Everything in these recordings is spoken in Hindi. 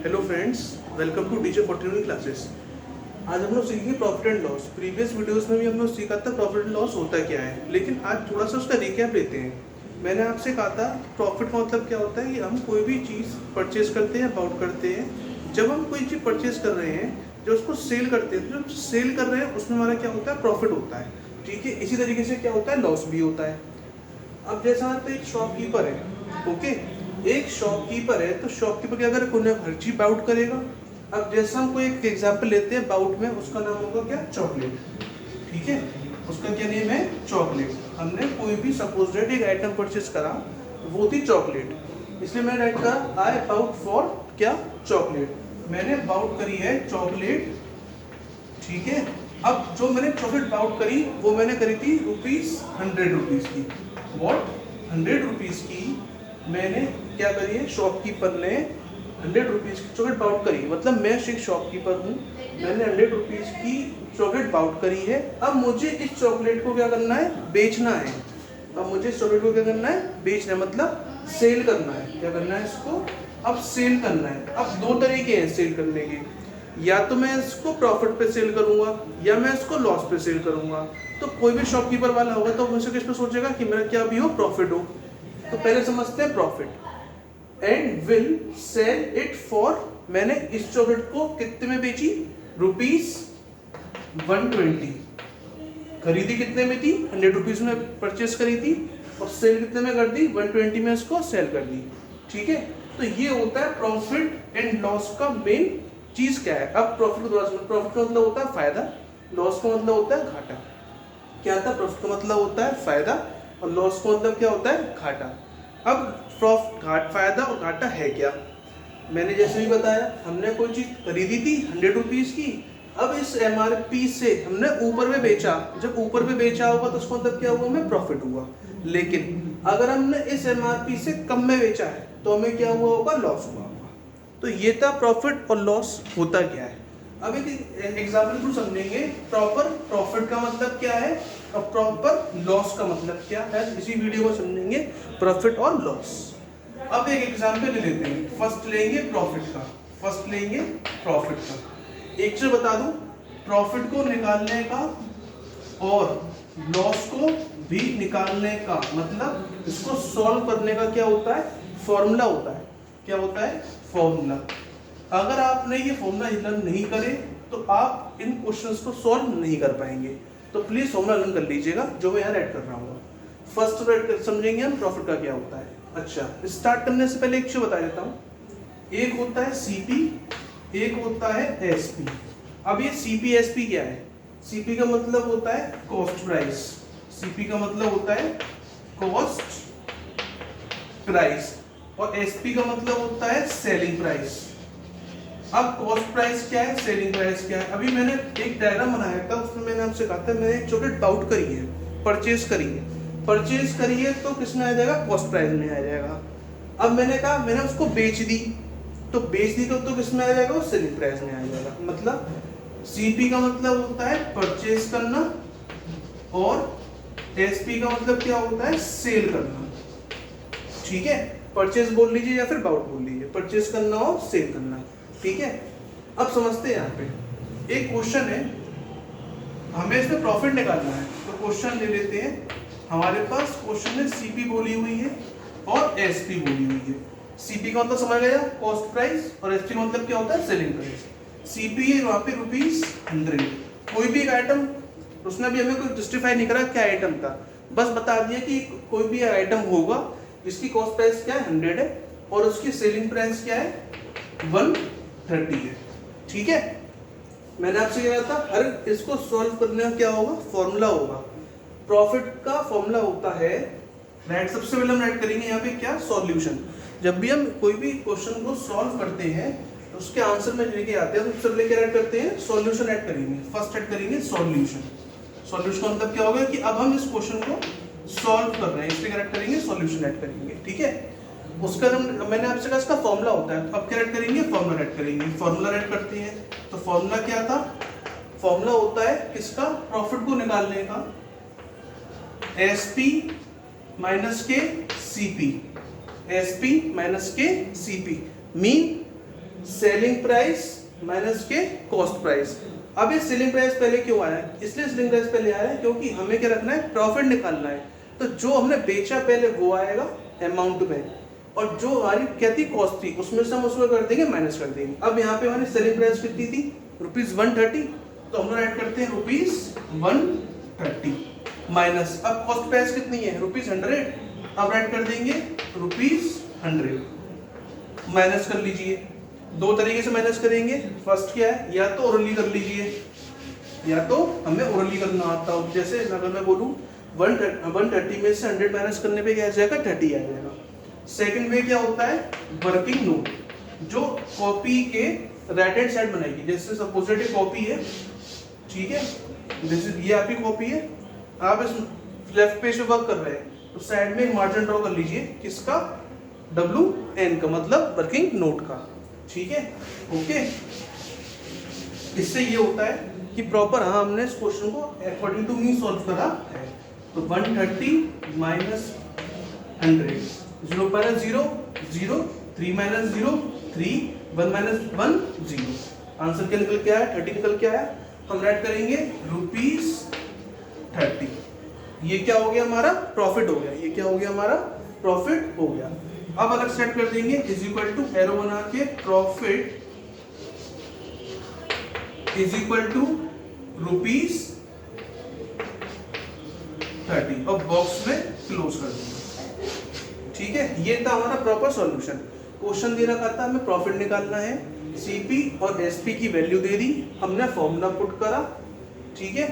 Hello friends, welcome two DJ 41 classes. आज हम लोग सीखेंगे profit and loss. Previous videos में भी हम लोग सीखा था प्रॉफिट एंड लॉस होता क्या है, लेकिन आज थोड़ा सा उसका रिकैप लेते हैं। मैंने आपसे कहा था प्रॉफिट का मतलब क्या होता है कि हम कोई भी चीज़ परचेज करते हैं, अबाउट करते हैं। जब हम कोई चीज़ परचेज कर रहे हैं, जो उसको सेल करते हैं, तो जो सेल कर रहे हैं उसमें हमारा क्या होता है, प्रॉफिट होता है। ठीक है, इसी तरीके से क्या होता है, लॉस भी होता है। अब जैसा तो एक शॉपकीपर है, ओके, एक शॉपकीपर है, तो शॉपकीपर क्या करेगा, कोई हर चीज बाउट करेगा। अब जैसा हम कोई एक एग्जांपल लेते हैं बाउट में, उसका नाम होगा क्या, चॉकलेट। ठीक है, उसका क्या नेम है, चॉकलेट। हमने कोई भी सपोज डेट एक आइटम परचेज करा, वो थी चॉकलेट, इसलिए मैंने राइट करा आई बाउट फॉर क्या, चॉकलेट। मैंने बाउट करी है चॉकलेट। ठीक है, अब जो मैंने चॉकलेट बाउट करी वो मैंने करी थी ₹100 की। वॉट, 100 रुपीज़ की मैंने क्या करी है, शॉपकीपर ने 100 रुपीज़ की चॉकलेट बाउट करी। मतलब मैं एक शॉपकीपर हूँ, मैंने 100 रुपीज़ की चॉकलेट बाउट करी है। अब मुझे इस चॉकलेट को क्या करना है, बेचना है। अब मुझे इस चॉकलेट को क्या करना है, बेचना है, मतलब सेल करना है। क्या करना है इसको, अब सेल करना है। अब दो तरीके हैं सेल करने के, या तो मैं इसको प्रॉफिट पे सेल करूंगा या मैं इसको लॉस पे सेल करूंगा। तो कोई भी शॉपकीपर वाला होगा तो मुझसे किस पे सोचेगा कि मेरा क्या भी हो, प्रॉफिट हो। तो पहले समझते हैं profit. And will sell it for, मैंने इस चॉकलेट को कितने में बेची, ₹120। खरीदी कितने में थी, 100 रुपीज में परचेस करी थी, और सेल कितने में कर दी, 120 में इसको सेल कर दी। ठीक है, तो ये होता है प्रॉफिट एंड लॉस का मेन चीज क्या है। अब प्रॉफिट का मतलब होता है फायदा, लॉस का मतलब होता है घाटा। क्या था, प्रॉफिट का मतलब होता है फायदा और लॉस का मतलब क्या होता है, घाटा। अब प्रॉफिट, फायदा और घाटा है क्या, मैंने जैसे भी बताया, हमने कोई चीज खरीदी थी 100 रुपीज की। अब इस MRP से हमने ऊपर में बेचा, जब ऊपर में बेचा होगा तो उसका मतलब क्या हुआ, हमें प्रॉफिट हुआ। लेकिन अगर हमने इस MRP से कम में बेचा है तो हमें क्या हुआ होगा, लॉस हुआ होगा। तो ये था प्रॉफिट और लॉस होता क्या है। अब एक एग्जाम्पल थ्रू समझेंगे प्रॉपर प्रॉफिट का मतलब क्या है और प्रॉपर लॉस का मतलब क्या है। इसी वीडियो को समझेंगे प्रॉफिट और लॉस। अब एक एग्जाम्पल ले लेते हैं, फर्स्ट लेंगे प्रॉफिट का, फर्स्ट लेंगे प्रॉफिट का। एक चीज बता दूं, प्रॉफिट को निकालने का और लॉस को भी निकालने का मतलब इसको सॉल्व करने का क्या होता है, फॉर्मूला होता है। क्या होता है, फॉर्मूला। अगर आपने ये फॉर्मूला लर्न नहीं करे तो आप इन क्वेश्चंस को सॉल्व नहीं कर पाएंगे। तो प्लीज फॉर्मूला लर्न कर लीजिएगा जो मैं यहाँ ऐड कर रहा हूँ। फर्स्ट समझेंगे हम प्रॉफिट का क्या होता है। अच्छा, स्टार्ट करने से पहले एक चीज बता देता हूँ, एक होता है CP, एक होता है SP। अब ये CP SP क्या है, CP का मतलब होता है कॉस्ट प्राइस, CP का मतलब होता है कॉस्ट प्राइस, और SP का मतलब होता है सेलिंग प्राइस। अब कॉस्ट प्राइस क्या है, सेलिंग प्राइस क्या है। अभी मैंने एक डायग्राम बनाया था, उसमें मैंने आपसे कहा था मैंने एक चॉकलेट बाउट करी है, परचेज करी है। परचेज करी है तो किस में आ जाएगा, कॉस्ट प्राइस में आ जाएगा। अब मैंने कहा मैंने उसको बेच दी, तो बेच दी तो किस में आ जाएगा, वो सेलिंग प्राइस में आ जाएगा। मतलब CP का मतलब होता है परचेज करना, और SP का मतलब क्या होता है, सेल करना। ठीक है, परचेज बोल लीजिए या फिर बाउट बोल लीजिए, परचेज करना और सेल करना। ठीक है, अब समझते हैं। यहाँ पे एक क्वेश्चन है, हमें इसमें प्रॉफिट निकालना है, तो क्वेश्चन ले लेते हैं। हमारे पास क्वेश्चन में CP बोली हुई है और SP बोली हुई है। CP का मतलब समझ गया, कॉस्ट प्राइस, और SP का मतलब क्या होता है, सेलिंग प्राइस। CP है वहाँ पे ₹100। कोई भी एक आइटम, उसने भी हमें कोई जस्टिफाई नहीं करा क्या आइटम था, बस बता दिया कि कोई भी आइटम होगा जिसकी कॉस्ट प्राइस क्या है, 100 है, और उसकी सेलिंग प्राइस क्या है, 130 है। ठीक है, मैंने आपसे कहा था हर इसको सॉल्व करने का क्या होगा, फॉर्मूला होगा। प्रॉफिट का फॉर्मूला होता है, राइट, सबसे पहले हम राइट करेंगे यहाँ पे क्या, सॉल्यूशन। जब भी हम कोई भी क्वेश्चन को सॉल्व करते हैं तो उसके आंसर में लेके आते हैं, तो सबसे पहले क्या ऐड करते हैं, सॉल्यूशन ऐड करेंगे। फर्स्ट ऐड करेंगे सॉल्यूशन। सॉल्यूशन का मतलब क्या होगा कि अब हम इस क्वेश्चन को सॉल्व कर रहे हैं, इसलिए क्या ऐड करेंगे, सॉल्यूशन ऐड करेंगे। ठीक है, उसका मैंने आपसे कहा इसका फॉर्मूला होता है, तो अब क्या ऐड करेंगे, फॉर्मूला ऐड करेंगे। फॉर्मूला ऐड करते हैं, तो फॉर्मूला क्या था, फॉर्मूला होता है किसका, प्रॉफिट को निकालने का, SP - के CP, SP - के CP mean selling price minus के कॉस्ट प्राइस। अब ये सेलिंग प्राइस पहले क्यों आया है? इसलिए सेलिंग प्राइस पहले आया है क्योंकि हमें क्या रखना है, प्रॉफिट निकालना है। तो जो हमने बेचा पहले वो आएगा अमाउंट में, और जो हमारी क्या थी कॉस्ट थी उसमें से हम उसको कर देंगे माइनस कर देंगे। अब यहाँ पे हमारी सेलिंग प्राइस कितनी थी, ₹130, तो हम लोग ऐड करते हैं ₹130 माइनस, अब कॉस्ट प्राइस कितनी है ₹100, अब ऐड कर देंगे ₹100 माइनस कर लीजिए। दो तरीके से माइनस करेंगे, फर्स्ट क्या है, या तो ओरली कर लीजिए या तो हमें ओरली करना आता हो। जैसे अगर मैं बोलूँ 130 में से 100 माइनस करने पे क्या आ जाएगा, 30 आ जाएगा। सेकंड वे क्या होता है, वर्किंग नोट, जो कॉपी के राइट हैंड साइड बनाएगी। जैसे सपोज कॉपी है, ठीक है, जैसे ये आपकी कॉपी है, आप इस लेफ्ट पेज पे वर्क कर रहे हैं, तो साइड में एक मार्जिन ड्रॉ कर लीजिए, किसका, WN का, मतलब वर्किंग नोट का, ठीक है, ओके। इससे ये होता है कि प्रॉपर हाँ हमने इस क्वेश्चन को अकॉर्डिंग टू मी सॉल्व करा है। तो 130 minus 100, 0 minus 0 0, 3 minus 0 3, 1 minus 1 0। Answer क्या निकल के आया, 30 निकल के आया। हम ऐड करेंगे ₹30। ये क्या हो गया, हमारा प्रॉफिट हो गया। ये क्या हो गया, हमारा प्रॉफिट हो गया। अब अलग सेट कर देंगे, इज इक्वल टू एरो बना के, प्रॉफिट इज इक्वल टू ₹30 और बॉक्स में क्लोज कर देंगे, ठीक है। ये था हमारा प्रॉपर सॉल्यूशन। क्वेश्चन दे रखा था, हमें प्रॉफिट निकालना है, सीपी और एसपी की वैल्यू दे दी, हमने फॉर्मूला पुट करा, ठीक है।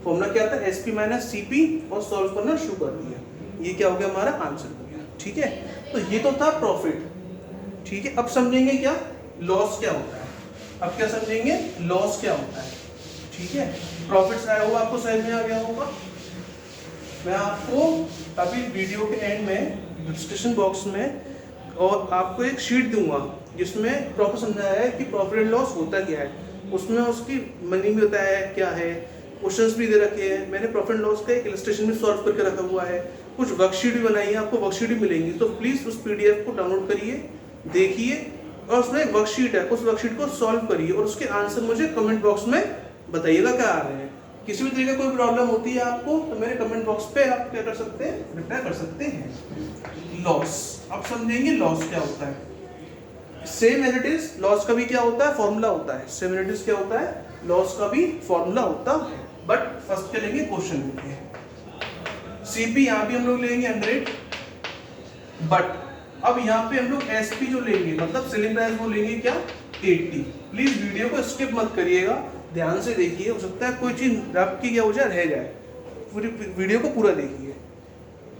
फॉर्मूला क्या था, एसपी माइनस सीपी, और सॉल्व करना शुरू कर दिया। ये क्या हो गया, हमारा आंसर हो गया, ठीक है। तो ये तो था प्रॉफिट, ठीक है। अब समझेंगे क्या लॉस क्या होता है। अब क्या समझेंगे, लॉस क्या होता है, ठीक है। प्रॉफिट से आया हुआ आपको समझ में आ गया होगा। मैं आपको अभी वीडियो के एंड में डिस्क्रिप्शन बॉक्स में और आपको एक शीट दूंगा जिसमें प्रॉपर समझाया है कि प्रॉफिट एंड लॉस होता क्या है। उसमें उसकी मीनिंग भी बताया है क्या है, क्वेश्चंस भी दे रखे हैं। मैंने प्रॉफिट एंड लॉस का एक इलस्ट्रेशन भी सॉल्व करके रखा हुआ है, कुछ वर्कशीट भी बनाई है, आपको वर्कशीट भी मिलेंगी। तो प्लीज़ उस PDF को डाउनलोड करिए, देखिए, और उसमें एक वर्कशीट है, उस वर्कशीट को सॉल्व करिए और उसके आंसर मुझे कमेंट बॉक्स में बताइएगा क्या आ रहे हैं। किसी भी तरीके की कोई प्रॉब्लम होती है आपको तो मेरे कमेंट बॉक्स पे आप क्या कर सकते हैं, रिप्लाई कर सकते हैं। लॉस, अब समझेंगे लॉस क्या होता है। Same as it is loss का भी क्या होता है, फॉर्मूला होता है। सेम एज इट इज क्या होता है, लॉस का भी फॉर्मूला होता है। बट फर्स्ट क्या लेंगे, क्वेश्चन लेते हैं। सीपी यहाँ भी हम लोग लेंगे 100, बट अब यहाँ पे हम लोग एसपी जो लेंगे, मतलब सेलिंग प्राइस, वो लेंगे क्या, 80। प्लीज वीडियो को स्किप मत करिएगा, ध्यान से देखिए, हो सकता है कोई चीज आपकी क्या हो जाए, रह जाए। पूरी वीडियो को पूरा देखिए।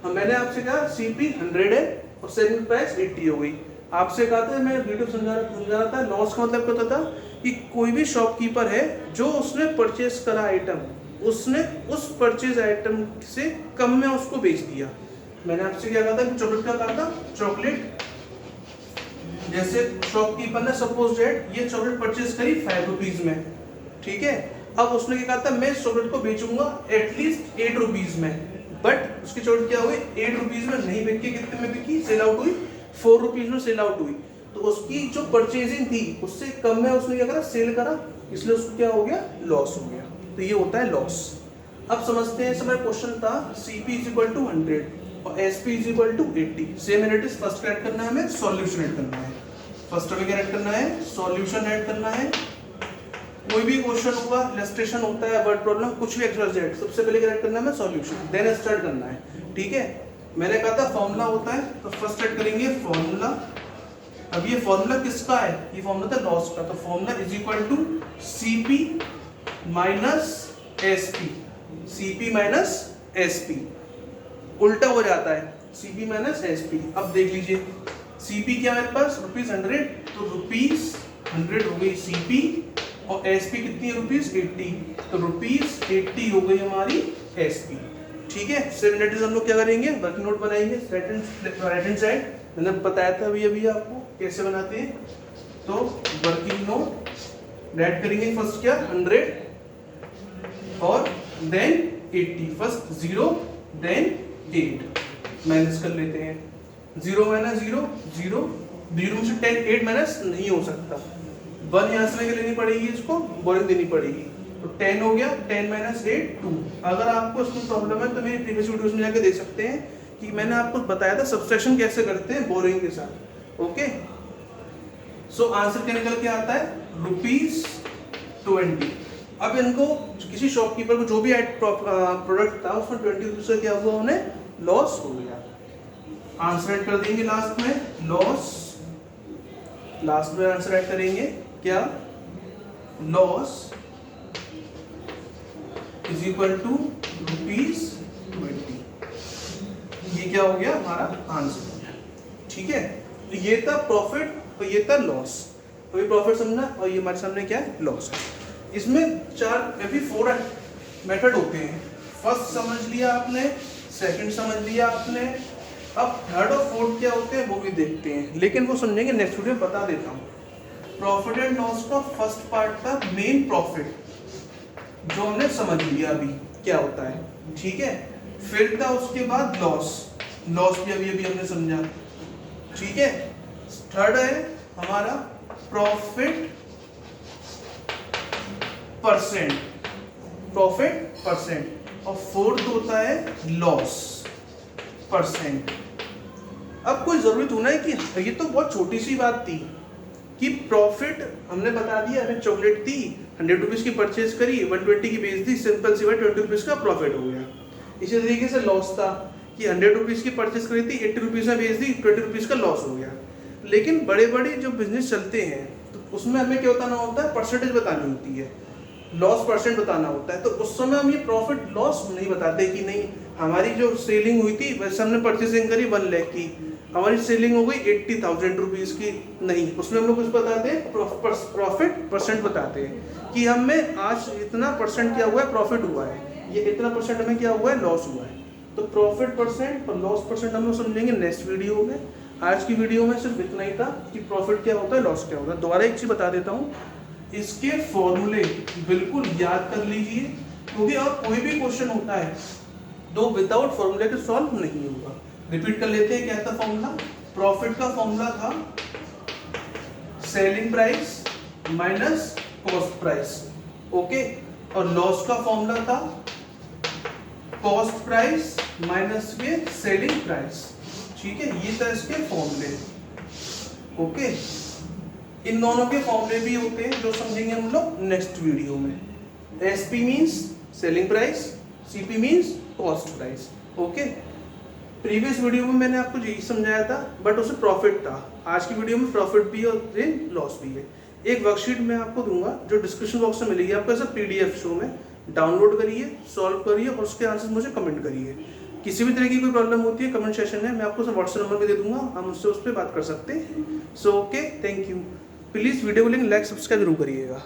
मैंने आपसे कहा सीपी 100 है और सेलिंग प्राइस 80 हो गई। आपसे कहा था, मैं वीडियो समझा रहा था, लॉस का मतलब क्या होता था कि कोई भी शॉपकीपर है जो उसने परचेज करा आइटम, उसने उस परचेज आइटम से कम में उसको बेच दिया। मैंने आपसे क्या कहा था कि चॉकलेट का कहा था, चॉकलेट जैसे शॉपकीपर ने सपोज डेट ये चॉकलेट परचेज करी 5 रुपीज में, ठीक है। अब उसने क्या कहा था, मैं चॉकलेट को बेचूंगा एटलीस्ट 8 रुपीज में, बट उसकी चॉकलेट क्या हुई, 8 रुपीज में नहीं बिकी, कितने में बिकी, सेल आउट हुई 4 रुपीज में सेल आउट हुई। तो उसकी जो परचेजिंग थी उससे कम में उसने क्या करा, सेल करा, इसलिए उसको क्या हो गया, लॉस हो गया। तो ये होता है लॉस। अब समझते हैं, समय क्वेश्चन था CP = 100 और SP = 80। Same as it is, first add करना है हमें, सॉल्यूशन ऐड करना है। फर्स्ट हमें क्या ऐड करना है, सॉल्यूशन ऐड करना है। कोई भी क्वेश्चन होगा, इलस्ट्रेशन होता है, वर्ड प्रॉब्लम, कुछ भी एक्सरसाइज, सबसे पहले क्या ऐड करना है, सॉल्यूशन, देन स्टार्ट करना है, ठीक है। मैंने कहा था फॉर्मूला होता है, तो फर्स्ट ऐड करेंगे फॉर्मूला। अब ये फॉर्मूला किसका है, ये फॉर्मूला था लॉस का, तो formula = CP - SP, CP - SP, उल्टा हो जाता है, CP - SP। अब देख लीजिए, CP क्या है मेरे पास, ₹100, तो ₹100 हो गई CP, और SP कितनी है, ₹80, तो ₹80 हो गई हमारी SP, ठीक है। सेम एज इट इज हम लोग क्या करेंगे, वर्किंग नोट बनाएंगे राइट हैंड साइड। मैंने बताया था अभी आपको कैसे बनाते हैं। तो वर्किंग नोट ऐड करेंगे, फर्स्ट क्या, 100 और देन 80, फर्स्ट 0 देन 8, माइनस कर लेते हैं। 0 - 0 0, 0 में से 10 8 माइनस नहीं हो सकता, 1 यहाँ से लेनी पड़ेगी, इसको बोरिंग देनी पड़ेगी, तो 10 हो गया, 10 माइनस 8 2। अगर आपको इसमें प्रॉब्लम है तो मेरी प्रीवियस वीडियोस में जाके देख सकते हैं कि मैंने आपको बताया था सब्सट्रैक्शन कैसे करते हैं बोरिंग के साथ। ओके, सो आंसर क्या निकल के आता है ₹20। अब इनको किसी शॉपकीपर को जो भी प्रोडक्ट था उसमें 20 रुपीज का क्या हुआ, उन्हें लॉस हो गया। आंसर ऐड कर देंगे लास्ट में, लॉस, लास्ट में आंसर ऐड करेंगे क्या, लॉस इज इक्वल टू ₹20। ये क्या हो गया हमारा आंसर। ठीक है, तो ये था प्रॉफिट और ये था लॉस। तो ये प्रॉफिट समझना और ये हमारे सामने क्या है, लॉस है। इसमें 4 मेथड होते हैं। फर्स्ट समझ लिया आपने, सेकंड समझ लिया आपने, अब थर्ड और फोर्थ क्या होते हैं वो भी देखते हैं, लेकिन वो समझेंगे नेक्स्ट वीडियो में, बता देता हूँ। प्रॉफिट एंड लॉस का फर्स्ट पार्ट था मेन प्रॉफिट, जो हमने समझ लिया अभी क्या होता है। ठीक है, फिर था उसके बाद लॉस, लॉस भी अभी हमने समझा। ठीक है, थर्ड है हमारा प्रॉफिट परसेंट, प्रॉफिट परसेंट, और फोर्थ होता है लॉस परसेंट। अब कोई जरूरत होना है कि ये तो बहुत छोटी सी बात थी कि प्रॉफिट हमने बता दिया, हमें चॉकलेट थी 100 रुपीज की परचेज करी, 120 की बेच दी, सिंपल सी बात, 20 रुपीज का प्रॉफिट हो गया। इसी तरीके से लॉस था कि 100 रुपीज की परचेज करी थी, 80 रुपीज में बेच दी, 20 रुपीज का लॉस हो गया। लेकिन बड़े बड़े जो बिजनेस चलते हैं तो उसमें हमें क्या बताना होता है, परसेंटेज बतानी होती है, लॉस परसेंट बताना होता है। तो उस समय हम ये प्रॉफिट लॉस नहीं बताते कि नहीं हमारी जो सेलिंग हुई थी वैसे हमने परचेसिंग करी 1 लाख की, हमारी सेलिंग हो गई 80,000 रुपीज की, नहीं, उसमें हम लोग कुछ बताते हैं, प्रॉफिट परसेंट बताते हैं कि हमें आज इतना परसेंट क्या हुआ है, प्रॉफिट हुआ है, ये इतना परसेंट हमें क्या हुआ है, लॉस हुआ है। तो प्रॉफिट परसेंट और लॉस परसेंट हम लोग समझेंगे नेक्स्ट वीडियो में। आज की वीडियो में सिर्फ इतना ही था कि प्रॉफिट क्या होता है, लॉस क्या होता है। दोबारा एक चीज बता देता हूँ, इसके फॉर्मूले बिल्कुल याद कर लीजिए, क्योंकि अब कोई भी क्वेश्चन होता है तो विदाउट फॉर्मूले के सॉल्व नहीं होगा। रिपीट कर लेते हैं, क्या था फॉर्मूला, प्रॉफिट का फॉर्मूला था selling price minus cost price, okay, और लॉस का फॉर्मूला था कॉस्ट प्राइस माइनस के सेलिंग प्राइस। ठीक है, ये था इसके फॉर्मूले। ओके, इन दोनों के फॉर्मूले भी होते हैं जो समझेंगे हम लोग नेक्स्ट वीडियो में। SP means selling price, CP means cost price. Okay, previous video में मैंने आपको यही समझाया था, बट उसमें प्रॉफिट था। आज की वीडियो में प्रॉफिट भी है और लॉस भी है। एक वर्कशीट मैं आपको दूंगा जो डिस्क्रिप्शन बॉक्स में मिलेगी, आपको ऐसा PDF शो में डाउनलोड करिए, सॉल्व करिए और उसके आंसर मुझे कमेंट करिए। किसी भी तरह की कोई प्रॉब्लम होती है कमेंट सेशन में, मैं आपको व्हाट्सएप नंबर भी दे दूंगा, हम उससे उस पर बात कर सकते हैं। So okay, thank you. Please video को लिंक लाइक सब्सक्राइब जरूर करिएगा।